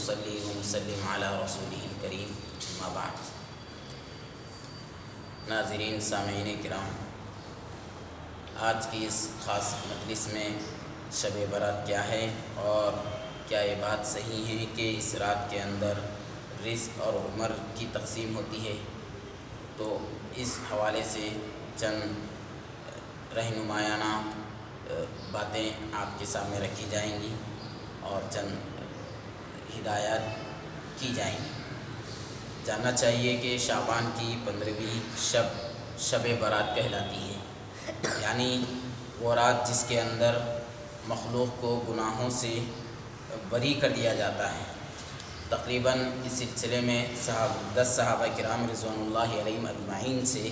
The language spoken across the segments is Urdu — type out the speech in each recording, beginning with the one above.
ونصلي ونسلم على رسوله الكريم اما بعد۔ ناظرین، سامعین کرام، آج کی اس خاص مجلس میں شب برات کیا ہے اور کیا یہ بات صحیح ہے کہ اس رات کے اندر رزق اور عمر کی تقسیم ہوتی ہے، تو اس حوالے سے چند رہنمایانہ باتیں آپ کے سامنے رکھی جائیں گی اور چند ہدایات کی جائیں گی۔ جاننا چاہیے کہ شعبان کی 15ویں شب برات کہلاتی ہے، یعنی وہ رات جس کے اندر مخلوق کو گناہوں سے بری کر دیا جاتا ہے۔ تقریباً اس سلسلے میں 10 صحابہ کرام رضوان اللہ علیہم اجمعین سے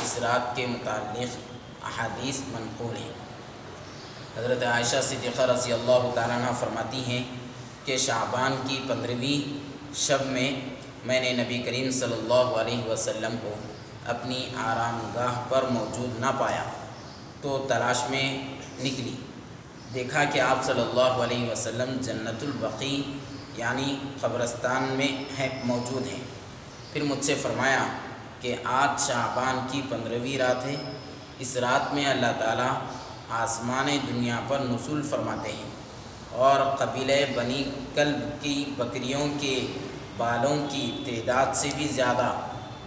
اس رات کے متعلق احادیث منقول ہیں۔ حضرت عائشہ صدیقہ رضی اللہ تعالیٰ عنہ فرماتی ہیں کہ شعبان کی 15ویں شب میں میں نے نبی کریم صلی اللہ علیہ وسلم کو اپنی آرام گاہ پر موجود نہ پایا، تو تلاش میں نکلی، دیکھا کہ آپ صلی اللہ علیہ وسلم جنت البقیع یعنی قبرستان میں موجود ہیں۔ پھر مجھ سے فرمایا کہ آج شعبان کی 15ویں رات ہے، اس رات میں اللہ تعالیٰ آسمان دنیا پر نزول فرماتے ہیں اور قبیلہ بنی کلب کی بکریوں کے بالوں کی تعداد سے بھی زیادہ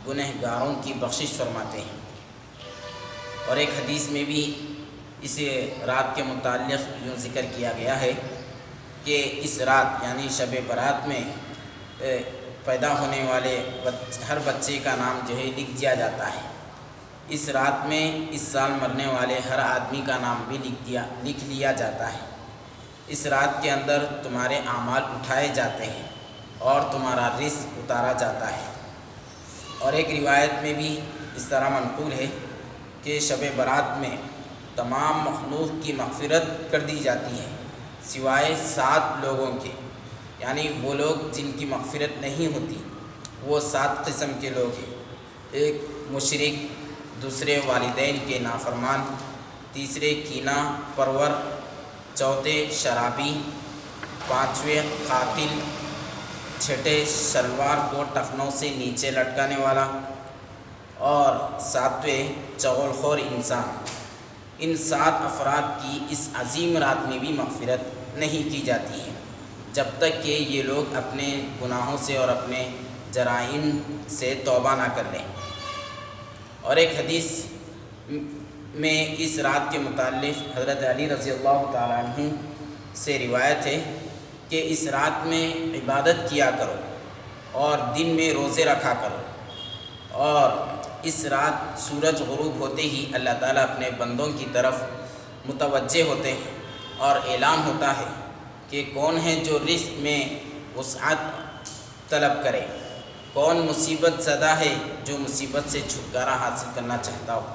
گنہگاروں کی بخشش فرماتے ہیں۔ اور ایک حدیث میں بھی اس رات کے متعلق یوں ذکر کیا گیا ہے کہ اس رات یعنی شب برات میں پیدا ہونے والے ہر بچے کا نام جو ہے لکھ دیا جاتا ہے۔ اس رات میں اس سال مرنے والے ہر آدمی کا نام بھی لکھ لیا جاتا ہے۔ اس رات کے اندر تمہارے اعمال اٹھائے جاتے ہیں اور تمہارا رزق اتارا جاتا ہے۔ اور ایک روایت میں بھی اس طرح منقول ہے کہ شب برات میں تمام مخلوق کی مغفرت کر دی جاتی ہے سوائے 7 لوگوں کے، یعنی وہ لوگ جن کی مغفرت نہیں ہوتی، وہ 7 قسم کے لوگ ہیں۔ ایک مشرک، دوسرے والدین کے نافرمان، تیسرے کینہ پرور، چوتھے شرابی، 5ویں قاتل، 6 شلوار کو ٹخنوں سے نیچے لٹکانے والا اور 7ویں چغل خور انسان۔ ان 7 افراد کی اس عظیم رات میں بھی مغفرت نہیں کی جاتی ہے جب تک کہ یہ لوگ اپنے گناہوں سے اور اپنے جرائم سے توبہ نہ کر لیں۔ اور ایک حدیث میں اس رات کے متعلق حضرت علی رضی اللہ تعالیٰ عنہ سے روایت ہے کہ اس رات میں عبادت کیا کرو اور دن میں روزے رکھا کرو، اور اس رات سورج غروب ہوتے ہی اللہ تعالیٰ اپنے بندوں کی طرف متوجہ ہوتے ہیں اور اعلان ہوتا ہے کہ کون ہے جو رزق میں وسعت طلب کرے، کون مصیبت زدہ ہے جو مصیبت سے چھٹکارا حاصل کرنا چاہتا ہو۔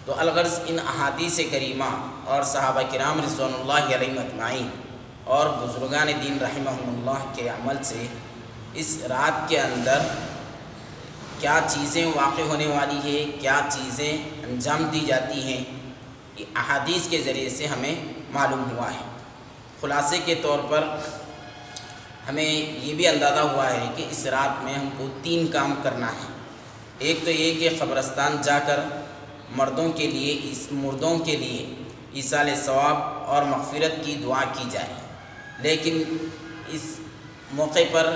تو الغرض ان احادیث کریمہ اور صحابہ کرام رضوان اللہ علیہم اجمعین اور بزرگان دین رحمہم اللہ کے عمل سے اس رات کے اندر کیا چیزیں واقع ہونے والی ہے، کیا چیزیں انجام دی جاتی ہیں، یہ احادیث کے ذریعے سے ہمیں معلوم ہوا ہے۔ خلاصے کے طور پر ہمیں یہ بھی اندازہ ہوا ہے کہ اس رات میں ہم کو 3 کام کرنا ہے۔ ایک تو یہ کہ قبرستان جا کر مردوں کے لیے ایصال ثواب اور مغفرت کی دعا کی جائے، لیکن اس موقع پر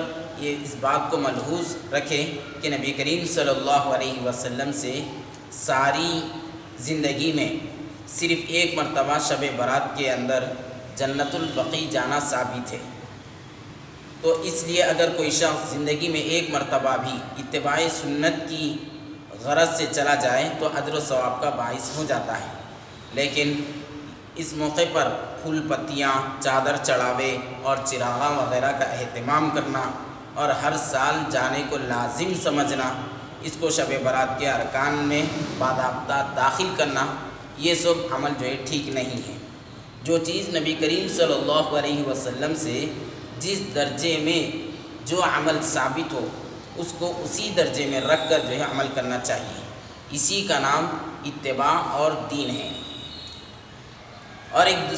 یہ اس بات کو ملحوظ رکھیں کہ نبی کریم صلی اللہ علیہ وسلم سے ساری زندگی میں صرف ایک مرتبہ شب برات کے اندر جنت البقیع جانا ثابت ہے، تو اس لیے اگر کوئی شخص زندگی میں ایک مرتبہ بھی اتباع سنت کی غرض سے چلا جائے تو اجر و ثواب کا باعث ہو جاتا ہے۔ لیکن اس موقع پر پھول پتیاں، چادر چڑھاوے اور چراغاں وغیرہ کا اہتمام کرنا اور ہر سال جانے کو لازم سمجھنا، اس کو شب برات کے ارکان میں باضابطہ داخل کرنا، یہ سب عمل جو ہے ٹھیک نہیں ہے۔ جو چیز نبی کریم صلی اللہ علیہ وسلم سے جس درجے میں جو عمل ثابت ہو اس کو اسی درجے میں رکھ کر جو ہے عمل کرنا چاہیے، اسی کا نام اتباع اور دین ہے۔ اور ایک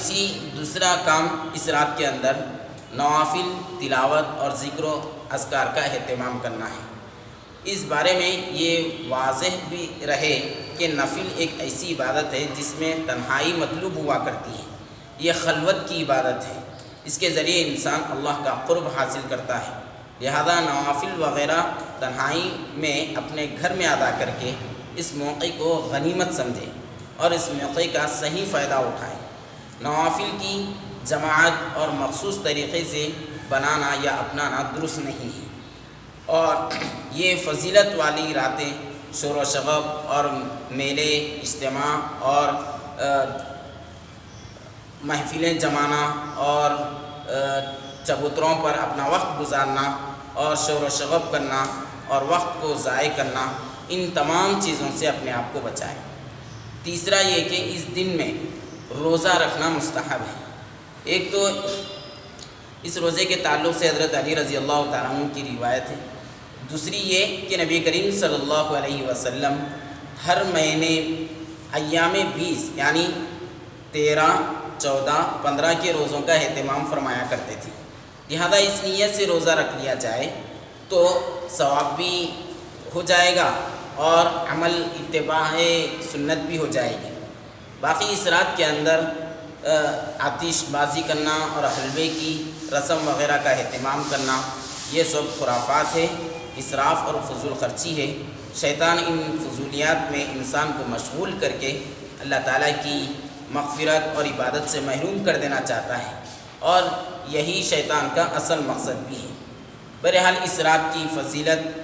دوسرا کام اس رات کے اندر نوافل تلاوت اور ذکر و اذکار کا اہتمام کرنا ہے۔ اس بارے میں یہ واضح بھی رہے کہ نفل ایک ایسی عبادت ہے جس میں تنہائی مطلوب ہوا کرتی ہے، یہ خلوت کی عبادت ہے، اس کے ذریعے انسان اللہ کا قرب حاصل کرتا ہے، لہذا نوافل وغیرہ تنہائی میں اپنے گھر میں ادا کر کے اس موقع کو غنیمت سمجھے اور اس موقع کا صحیح فائدہ اٹھائے۔ نوافل کی جماعت اور مخصوص طریقے سے بنانا یا اپنانا درست نہیں ہے، اور یہ فضیلت والی راتیں شور و شغب اور میلے اجتماع اور محفلیں جمانا اور چبوتروں پر اپنا وقت گزارنا اور شور و شغب کرنا اور وقت کو ضائع کرنا، ان تمام چیزوں سے اپنے آپ کو بچائیں۔ تیسرا یہ کہ اس دن میں روزہ رکھنا مستحب ہے۔ ایک تو اس روزے کے تعلق سے حضرت علی رضی اللہ تعالیٰ عنہ کی روایت ہے، دوسری یہ کہ نبی کریم صلی اللہ علیہ وسلم ہر مہینے ایام 20 یعنی 13، 14، 15 کے روزوں کا اہتمام فرمایا کرتے تھے، لہذا اس نیت سے روزہ رکھ لیا جائے تو ثواب بھی ہو جائے گا اور عمل اتباع سنت بھی ہو جائے گی۔ باقی اس رات کے اندر آتش بازی کرنا اور حلوے کی رسم وغیرہ کا اہتمام کرنا یہ سب خرافات ہے، اسراف اور فضول خرچی ہے۔ شیطان ان فضولیات میں انسان کو مشغول کر کے اللہ تعالیٰ کی مغفرت اور عبادت سے محروم کر دینا چاہتا ہے، اور یہی شیطان کا اصل مقصد بھی ہے۔ بہرحال اس رات کی فضیلت